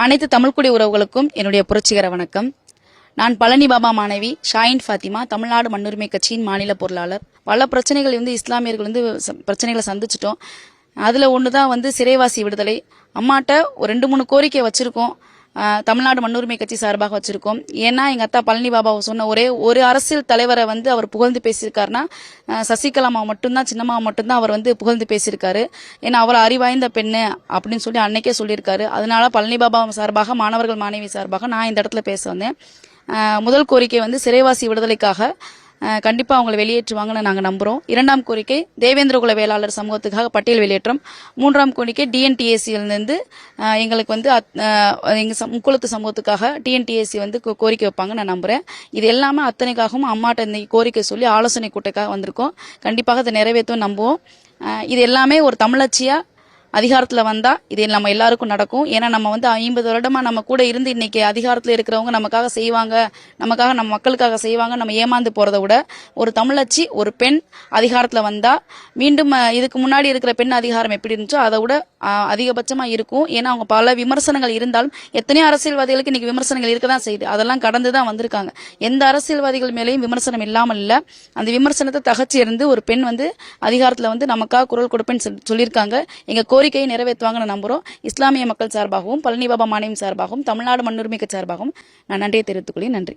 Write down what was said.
அனைத்து தமிழ்குடி உறவுகளுக்கும் என்னுடைய புரட்சிகர வணக்கம். நான் பழனி பாபா மாணவி ஷாயின் ஃபாத்திமா, தமிழ்நாடு மண்ணுரிமை கட்சியின் மாநில பொருளாளர். பல பிரச்சனைகள் இஸ்லாமியர்கள் பிரச்சனைகளை சந்திச்சிட்டோம். அதுல ஒண்ணுதான் சிறைவாசி விடுதலை. அம்மாட்ட ஒரு 2-3 கோரிக்கை வச்சிருக்கோம். தமிழ்நாடு மண்ணுரிமை கட்சி சார்பாக வச்சிருக்கோம். ஏன்னா எங்க அத்தா பழனி பாபா சொன்ன ஒரே ஒரு அரசியல் தலைவரை அவர் புகழ்ந்து பேசியிருக்காருன்னா சசிகலாமா மட்டும்தான், சின்னம்மா மட்டும்தான் அவர் புகழ்ந்து பேசியிருக்காரு. ஏன்னா அவர் அறிவாய்ந்த பெண்ணு அப்படின்னு சொல்லி அன்னைக்கே சொல்லியிருக்காரு. அதனால பழனி பாபா சார்பாக, மாணவர்கள் மாணவி சார்பாக நான் இந்த இடத்துல பேச வந்தேன். முதல் கோரிக்கை சிறைவாசி விடுதலைக்காக கண்டிப்பா அவங்களை வெளியேற்றுவாங்கன்னு நாங்க நம்புறோம். 2ஆம் கோரிக்கை தேவேந்திரகுல வேளாளர் சமூகத்துக்காக பட்டியல் வெளியேற்றம். 3ஆம் கோரிக்கை டிஎன்டிஏசியிலிருந்து எங்களுக்கு எங்க முக்குளத்து சமூகத்துக்காக டிஎன்டிஏசி கோரிக்கை வைப்பாங்க நான் நம்புறேன். இது எல்லாமே அத்தனைக்காகவும் அம்மாட்ட இந்த கோரிக்கை சொல்லி ஆலோசனை கூட்டக்காக வந்திருக்கோம். கண்டிப்பாக அதை நிறைவேற்றும் நம்புவோம். இது எல்லாமே ஒரு தமிழச்சியா அதிகாரத்துல வந்தா இது நம்ம எல்லாருக்கும் நடக்கும். ஏன்னா நம்ம 50 வருடமா நம்ம கூட இருந்து இன்னைக்கு அதிகாரத்துல இருக்கிறவங்க நமக்காக செய்வாங்க, நமக்காக நம்ம மக்களுக்காக செய்வாங்க, நம்ம ஏமாந்து போறதை விட ஒரு தமிழச்சி, ஒரு பெண் அதிகாரத்துல வந்தா மீண்டும் இதுக்கு முன்னாடி இருக்கிற பெண் அதிகாரம் எப்படி இருந்துச்சோ அதை விட அதிகபட்சமா இருக்கும். ஏன்னா அவங்க பல விமர்சனங்கள் இருந்தாலும் எத்தனையோ அரசியல்வாதிகளுக்கு இன்னைக்கு விமர்சனங்கள் இருக்கதான் செய்யுது. அதெல்லாம் கடந்துதான் வந்திருக்காங்க. எந்த அரசியல்வாதிகள் மேலேயும் விமர்சனம் இல்லாமல் இல்ல. அந்த விமர்சனத்தை தகச்சு இருந்து ஒரு பெண் அதிகாரத்துல நமக்காக குரல் கொடுப்பேன்னு சொல்லியிருக்காங்க. எங்க கோரிக்கையை நிறைவேற்றுவாங்கன்னு நம்புறோம். இஸ்லாமிய மக்கள் சார்பாகவும், பழனி பாபா மாநிலம் சார்பாகவும், தமிழ்நாடு மண்ணுரிமை கட்சி சார்பாகவும் நான் நன்றியை தெரிவித்துக் கொள்கிறேன். நன்றி.